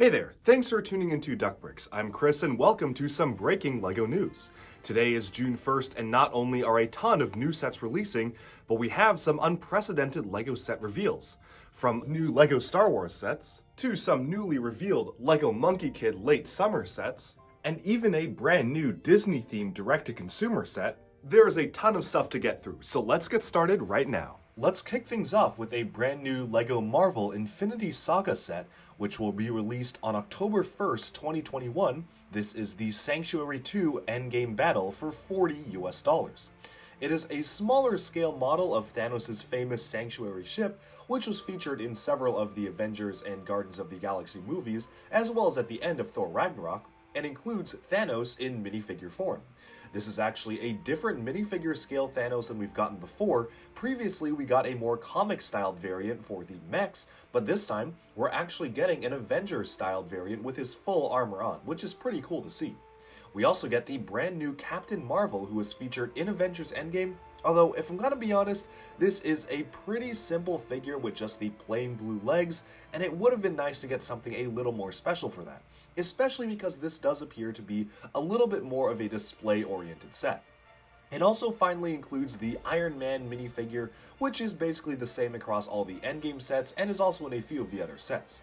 Hey there, thanks for tuning into Duckbricks. I'm Chris and welcome to some breaking LEGO news. Today is June 1st and not only are a ton of new sets releasing, but we have some unprecedented LEGO set reveals. From new LEGO Star Wars sets, to some newly revealed LEGO Monkie Kid late summer sets, and even a brand new Disney-themed direct-to-consumer set, there is a ton of stuff to get through, so let's get started right now. Let's kick things off with a brand new LEGO Marvel Infinity Saga set, which will be released on October 1st, 2021. This is the Sanctuary 2 Endgame battle for $40 US. It is a smaller scale model of Thanos' famous Sanctuary ship, which was featured in several of the Avengers and Guardians of the Galaxy movies, as well as at the end of Thor Ragnarok, and includes Thanos in minifigure form. This is actually a different minifigure scale Thanos than we've gotten before. Previously, we got a more comic-styled variant for the Mechs, but this time, we're actually getting an Avengers-styled variant with his full armor on, which is pretty cool to see. We also get the brand new Captain Marvel, who was featured in Avengers Endgame, although if I'm gonna be honest, this is a pretty simple figure with just the plain blue legs, and it would have been nice to get something a little more special for that, especially because this does appear to be a little bit more of a display-oriented set. It also finally includes the Iron Man minifigure, which is basically the same across all the Endgame sets and is also in a few of the other sets.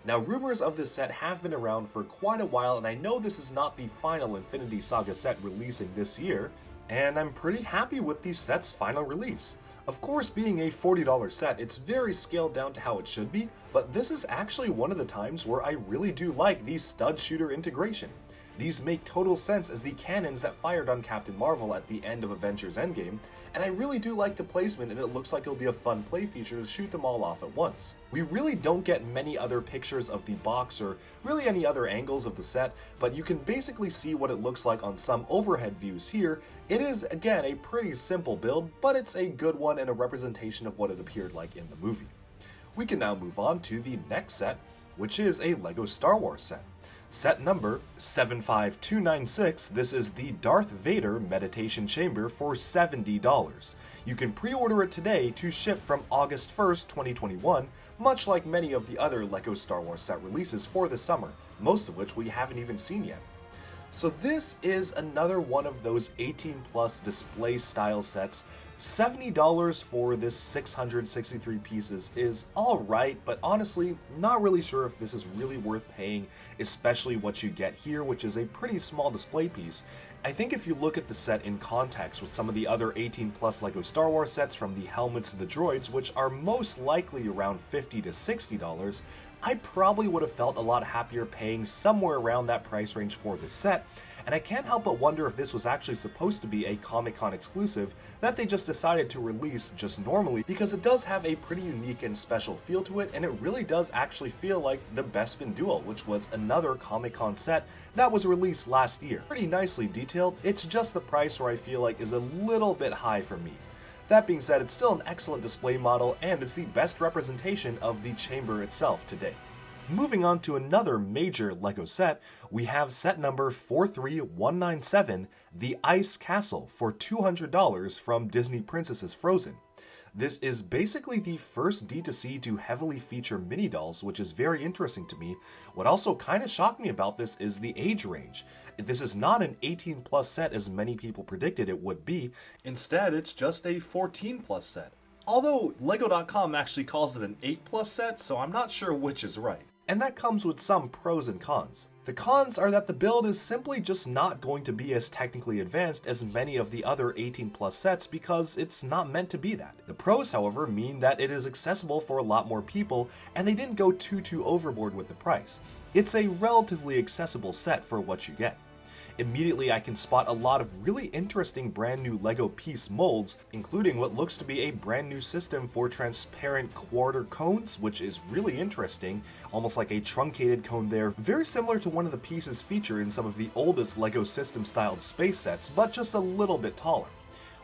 Now, rumors of this set have been around for quite a while, and I know this is not the final Infinity Saga set releasing this year, and I'm pretty happy with the set's final release. Of course, being a $40 set, it's very scaled down to how it should be, but this is actually one of the times where I really do like the stud shooter integration. These make total sense as the cannons that fired on Captain Marvel at the end of Avengers Endgame, and I really do like the placement, and it looks like it'll be a fun play feature to shoot them all off at once. We really don't get many other pictures of the box or really any other angles of the set, but you can basically see what it looks like on some overhead views here. It is, again, a pretty simple build, but it's a good one and a representation of what it appeared like in the movie. We can now move on to the next set, which is a LEGO Star Wars set. Set number 75296, this is the Darth Vader Meditation Chamber for $70. You can pre-order it today to ship from August 1st, 2021, much like many of the other LEGO Star Wars set releases for the summer, most of which we haven't even seen yet. So this is another one of those 18 plus display style sets. $70 for this 663 pieces is alright, but honestly, not really sure if this is really worth paying, especially what you get here, which is a pretty small display piece. I think if you look at the set in context with some of the other 18 plus LEGO Star Wars sets, from the helmets to the droids, which are most likely around $50 to $60, I probably would have felt a lot happier paying somewhere around that price range for this set, and I can't help but wonder if this was actually supposed to be a Comic-Con exclusive that they just decided to release just normally, because it does have a pretty unique and special feel to it, and it really does actually feel like the Bespin Duel, which was another Comic-Con set that was released last year. Pretty nicely detailed, it's just the price where I feel like is a little bit high for me. That being said, it's still an excellent display model, and it's the best representation of the chamber itself today. Moving on to another major LEGO set, we have set number 43197, the Ice Castle, for $200 from Disney Princess's Frozen. This is basically the first D2C to heavily feature mini dolls, which is very interesting to me. What also kind of shocked me about this is the age range. This is not an 18 plus set as many people predicted it would be. Instead, it's just a 14 plus set. Although LEGO.com actually calls it an 8 plus set, so I'm not sure which is right. And that comes with some pros and cons. The cons are that the build is simply just not going to be as technically advanced as many of the other 18 plus sets because it's not meant to be that. The pros, however, mean that it is accessible for a lot more people, and they didn't go too overboard with the price. It's a relatively accessible set for what you get. Immediately I can spot a lot of really interesting brand new LEGO piece molds, including what looks to be a brand new system for transparent quarter cones, which is really interesting, almost like a truncated cone there, very similar to one of the pieces featured in some of the oldest LEGO system styled space sets, but just a little bit taller.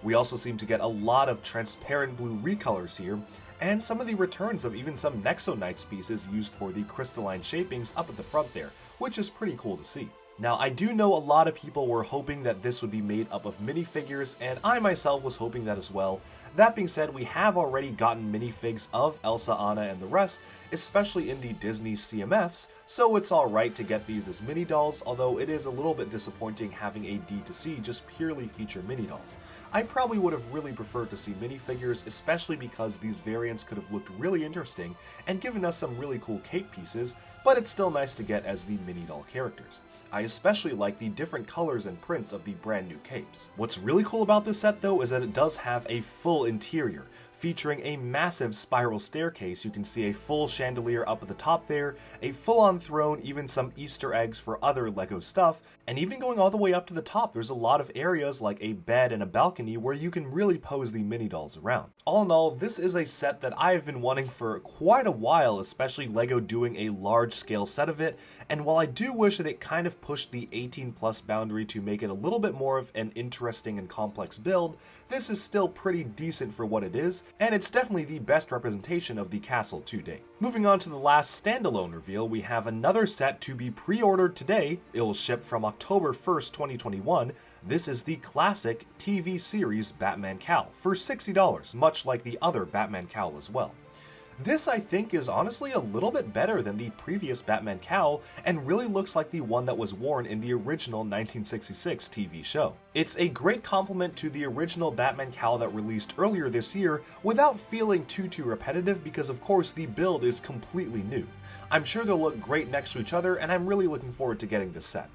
We also seem to get a lot of transparent blue recolors here, and some of the returns of even some Nexo Knights pieces used for the crystalline shapings up at the front there, which is pretty cool to see. Now, I do know a lot of people were hoping that this would be made up of minifigures, and I myself was hoping that as well. That being said, we have already gotten minifigs of Elsa, Anna, and the rest, especially in the Disney CMFs, so it's alright to get these as mini dolls, although it is a little bit disappointing having a D2C just purely feature mini dolls. I probably would have really preferred to see minifigures, especially because these variants could have looked really interesting and given us some really cool cape pieces, but it's still nice to get as the mini doll characters. I especially like the different colors and prints of the brand new capes. What's really cool about this set though is that it does have a full interior, featuring a massive spiral staircase. You can see a full chandelier up at the top there, a full-on throne, even some Easter eggs for other LEGO stuff, and even going all the way up to the top, there's a lot of areas like a bed and a balcony where you can really pose the mini dolls around. All in all, this is a set that I've been wanting for quite a while, especially LEGO doing a large-scale set of it, and while I do wish that it kind of pushed the 18+ boundary to make it a little bit more of an interesting and complex build, this is still pretty decent for what it is, and it's definitely the best representation of the castle to date. Moving on to the last standalone reveal, we have another set to be pre-ordered today. It will ship from October 1st, 2021. This is the classic TV series Batman cowl for $60, much like the other Batman cowl as well. This, I think, is honestly a little bit better than the previous Batman cowl and really looks like the one that was worn in the original 1966 TV show. It's a great compliment to the original Batman cowl that released earlier this year without feeling too repetitive because of course the build is completely new. I'm sure they'll look great next to each other and I'm really looking forward to getting this set.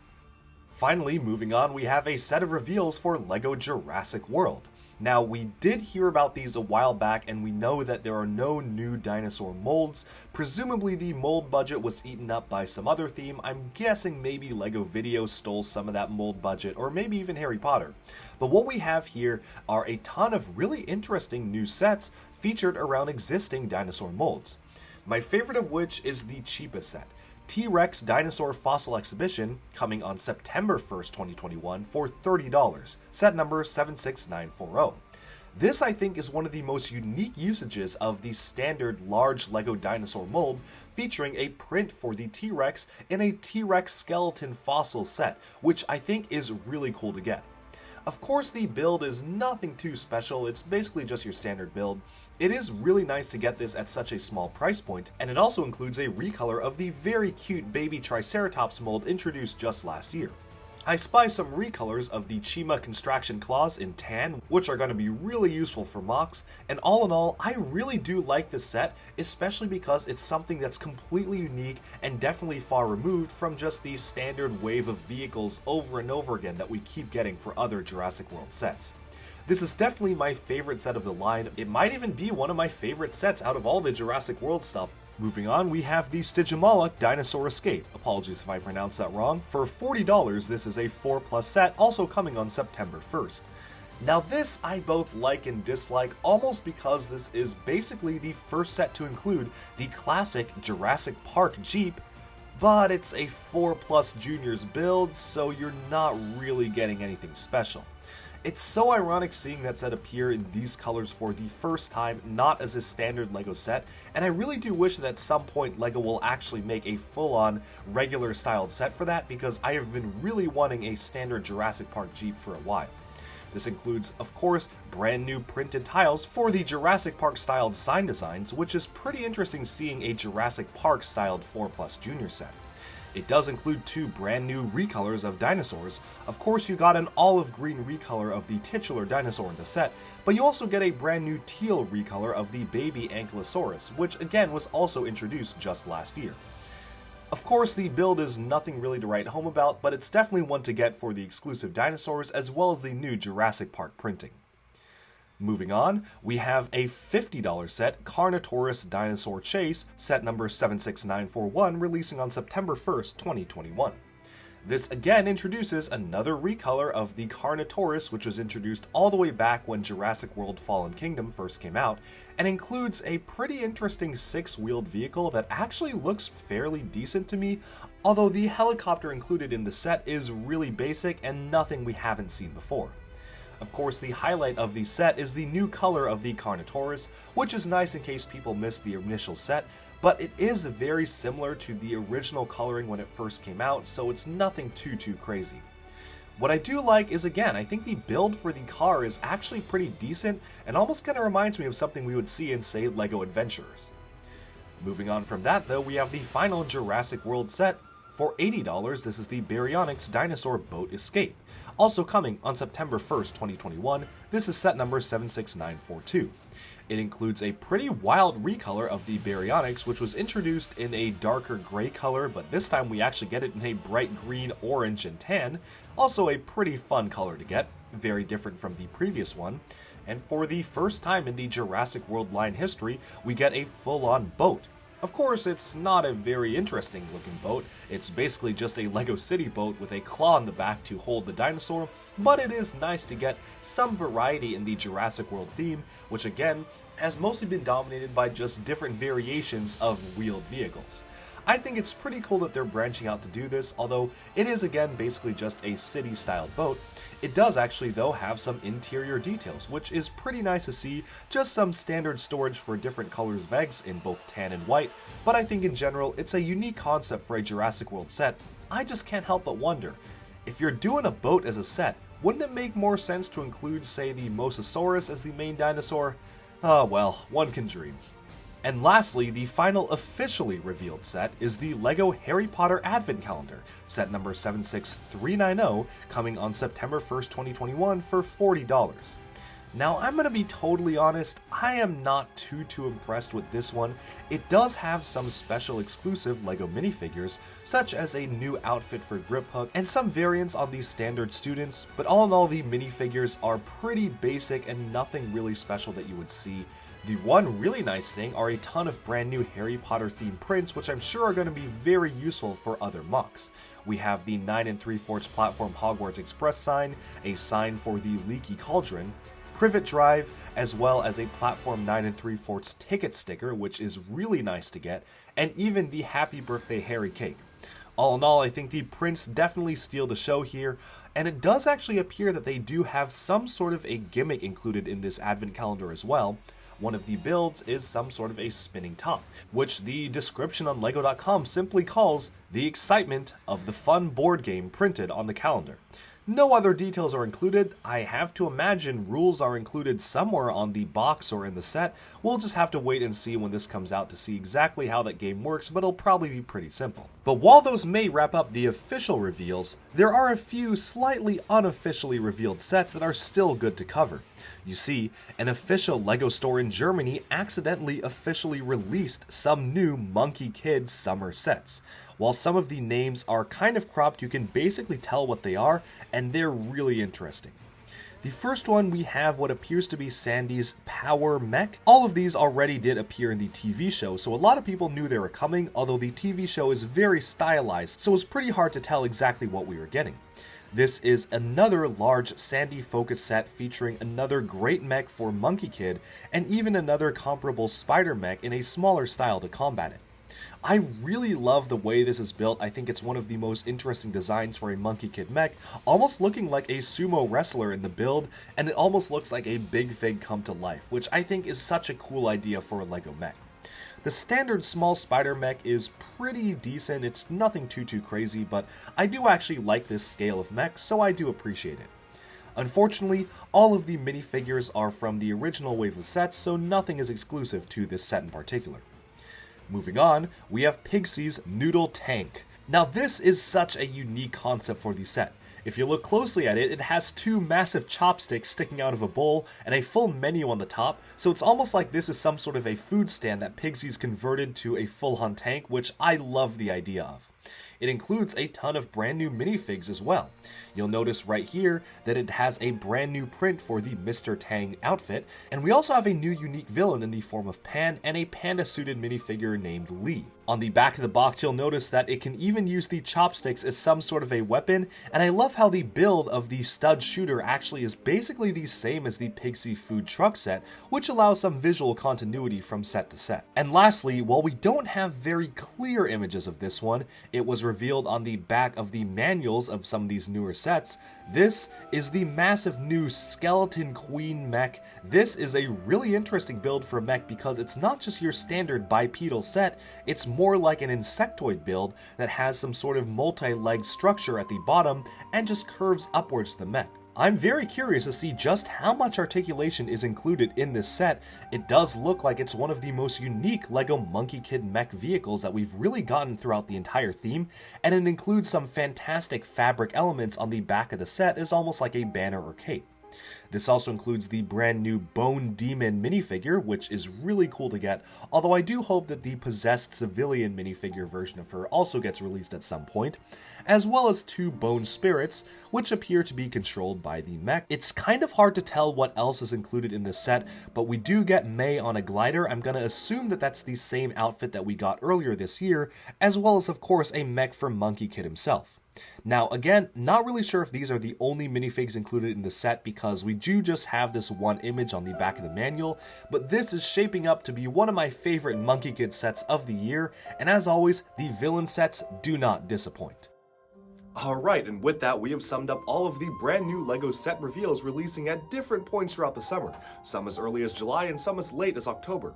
Finally, moving on, we have a set of reveals for LEGO Jurassic World. Now, we did hear about these a while back, and we know that there are no new dinosaur molds. Presumably, the mold budget was eaten up by some other theme. I'm guessing maybe LEGO Video stole some of that mold budget, or maybe even Harry Potter. But what we have here are a ton of really interesting new sets featured around existing dinosaur molds. My favorite of which is the cheapest set. T-Rex Dinosaur Fossil Exhibition, coming on September 1st, 2021 for $30, set number 76940. This, I think, is one of the most unique usages of the standard large LEGO dinosaur mold, featuring a print for the T-Rex in a T-Rex skeleton fossil set, which I think is really cool to get. Of course, the build is nothing too special, it's basically just your standard build. It is really nice to get this at such a small price point, and it also includes a recolor of the very cute baby Triceratops mold introduced just last year. I spy some recolors of the Chima Construction Claws in tan, which are going to be really useful for mocks, and all in all, I really do like this set, especially because it's something that's completely unique and definitely far removed from just the standard wave of vehicles over and over again that we keep getting for other Jurassic World sets. This is definitely my favorite set of the line. It might even be one of my favorite sets out of all the Jurassic World stuff. Moving on, we have the Stitchamala Dinosaur Escape. Apologies if I pronounced that wrong. For $40, this is a 4+ set, also coming on September 1st. Now this I both like and dislike, almost because this is basically the first set to include the classic Jurassic Park Jeep, but it's a 4+ Juniors build, so you're not really getting anything special. It's so ironic seeing that set appear in these colors for the first time, not as a standard LEGO set, and I really do wish that at some point LEGO will actually make a full-on regular styled set for that, because I have been really wanting a standard Jurassic Park Jeep for a while. This includes, of course, brand new printed tiles for the Jurassic Park styled sign designs, which is pretty interesting seeing a Jurassic Park styled 4+ Junior set. It does include 2 brand new recolors of dinosaurs. Of course, you got an olive green recolor of the titular dinosaur in the set, but you also get a brand new teal recolor of the baby Ankylosaurus, which again was also introduced just last year. Of course, the build is nothing really to write home about, but it's definitely one to get for the exclusive dinosaurs as well as the new Jurassic Park printing. Moving on, we have a $50 set, Carnotaurus Dinosaur Chase, set number 76941, releasing on September 1st, 2021. This again introduces another recolor of the Carnotaurus, which was introduced all the way back when Jurassic World Fallen Kingdom first came out, and includes a pretty interesting 6-wheeled vehicle that actually looks fairly decent to me, although the helicopter included in the set is really basic and nothing we haven't seen before. Of course, the highlight of the set is the new color of the Carnotaurus, which is nice in case people missed the initial set, but it is very similar to the original coloring when it first came out, so it's nothing too crazy. What I do like is, again, I think the build for the car is actually pretty decent and almost kind of reminds me of something we would see in, say, LEGO Adventurers. Moving on from that, though, we have the final Jurassic World set. For $80, this is the Baryonyx Dinosaur Boat Escape. Also coming on September 1st, 2021, this is set number 76942. It includes a pretty wild recolor of the Baryonyx, which was introduced in a darker gray color, but this time we actually get it in a bright green, orange, and tan. Also a pretty fun color to get, very different from the previous one. And for the first time in the Jurassic World line history, we get a full-on boat. Of course, it's not a very interesting looking boat. It's basically just a Lego City boat with a claw in the back to hold the dinosaur, but it is nice to get some variety in the Jurassic World theme, which again, has mostly been dominated by just different variations of wheeled vehicles. I think it's pretty cool that they're branching out to do this, although it is again basically just a city-style boat. It does actually though have some interior details, which is pretty nice to see, just some standard storage for different colors of eggs in both tan and white, but I think in general it's a unique concept for a Jurassic World set. I just can't help but wonder, if you're doing a boat as a set, wouldn't it make more sense to include, say, the Mosasaurus as the main dinosaur? Oh well, one can dream. And lastly, the final officially revealed set is the LEGO Harry Potter Advent Calendar, set number 76390, coming on September 1st, 2021 for $40. Now, I'm gonna be totally honest, I am not too impressed with this one. It does have some special exclusive LEGO minifigures, such as a new outfit for Grip Hook and some variants on the standard students, but all in all, the minifigures are pretty basic and nothing really special that you would see. The one really nice thing are a ton of brand new Harry Potter themed prints, which I'm sure are going to be very useful for other MUCs. We have the 9 3/4 platform Hogwarts Express sign, a sign for the Leaky Cauldron, Privet Drive, as well as a platform 9 3/4 ticket sticker, which is really nice to get, and even the Happy Birthday Harry cake. All in all, I think the prints definitely steal the show here, and it does actually appear that they do have some sort of a gimmick included in this advent calendar as well. One of the builds is some sort of a spinning top, which the description on LEGO.com simply calls the excitement of the fun board game printed on the calendar. No other details are included. I have to imagine rules are included somewhere on the box or in the set. We'll just have to wait and see when this comes out to see exactly how that game works, but it'll probably be pretty simple. But while those may wrap up the official reveals, there are a few slightly unofficially revealed sets that are still good to cover. You see, an official LEGO store in Germany accidentally officially released some new Monkie Kid summer sets. While some of the names are kind of cropped, you can basically tell what they are, and they're really interesting. The first one, we have what appears to be Sandy's Power Mech. All of these already did appear in the TV show, so a lot of people knew they were coming, although the TV show is very stylized, so it was pretty hard to tell exactly what we were getting. This is another large Sandy focus set featuring another great mech for Monkie Kid, and even another comparable spider mech in a smaller style to combat it. I really love the way this is built. I think it's one of the most interesting designs for a Monkie Kid mech, almost looking like a sumo wrestler in the build, and it almost looks like a big fig come to life, which I think is such a cool idea for a LEGO mech. The standard small spider mech is pretty decent. It's nothing too crazy, but I do actually like this scale of mech, so I do appreciate it. Unfortunately, all of the minifigures are from the original wave of sets, so nothing is exclusive to this set in particular. Moving on, we have Pixie's Noodle Tank. Now this is such a unique concept for the set. If you look closely at it, it has two massive chopsticks sticking out of a bowl and a full menu on the top, so it's almost like this is some sort of a food stand that Pixie's converted to a full-on tank, which I love the idea of. It includes a ton of brand new minifigs as well. You'll notice right here that it has a brand new print for the Mr. Tang outfit, and we also have a new unique villain in the form of Pan and a panda-suited minifigure named Lee. On the back of the box, you'll notice that it can even use the chopsticks as some sort of a weapon, and I love how the build of the stud shooter actually is basically the same as the Pixie food truck set, which allows some visual continuity from set to set. And lastly, while we don't have very clear images of this one, it was revealed on the back of the manuals of some of these newer sets, this is the massive new Skeleton Queen mech. This is a really interesting build for a mech because it's not just your standard bipedal set, it's more like an insectoid build that has some sort of multi-leg structure at the bottom and just curves upwards to the mech. I'm very curious to see just how much articulation is included in this set. It does look like it's one of the most unique LEGO Monkie Kid mech vehicles that we've really gotten throughout the entire theme, and it includes some fantastic fabric elements on the back of the set as almost like a banner or cape. This also includes the brand new Bone Demon minifigure, which is really cool to get, although I do hope that the possessed civilian minifigure version of her also gets released at some point, as well as 2 Bone Spirits, which appear to be controlled by the mech. It's kind of hard to tell what else is included in this set, but we do get May on a glider. I'm going to assume that that's the same outfit that we got earlier this year, as well as of course a mech for Monkie Kid himself. Now again, not really sure if these are the only minifigs included in the set because we do just have this one image on the back of the manual, but this is shaping up to be one of my favorite Monkie Kid sets of the year, and as always, the villain sets do not disappoint. Alright, and with that, we have summed up all of the brand new LEGO set reveals releasing at different points throughout the summer, some as early as July and some as late as October.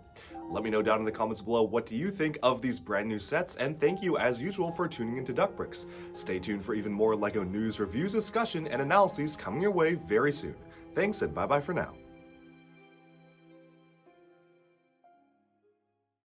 Let me know down in the comments below what do you think of these brand new sets, and thank you as usual for tuning into Duckbricks. Stay tuned for even more LEGO news, reviews, discussion, and analyses coming your way very soon. Thanks and bye bye for now.